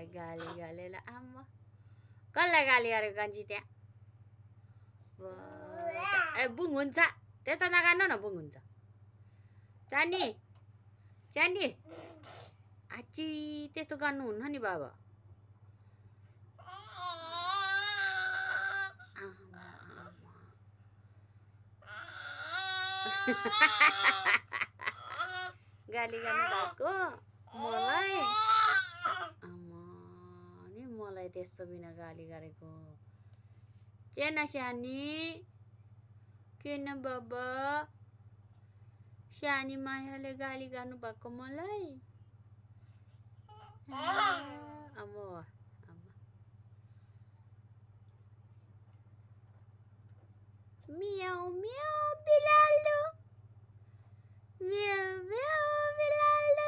मलाई गाली गालेर आम्मा कसलाई गाली गरेको कान्छी त्यहाँ ए बुङ हुन्छ त्यस्तो नगार्नु न बुङ हुन्छ चानी चानी आची त्यस्तो गर्नुहुन्न नि बाबा आमा आमा गाली गर्नु भएको मलाई आमा नि मलाई त्यस्तो बिना गाली गरेको चेन सानी किन बाबा सानी मायाले गाली गर्नु भएको मलाई आमा आमा मियाउ मियाउ बिलाल्दो म्याउ म्याउ बिलाल्दो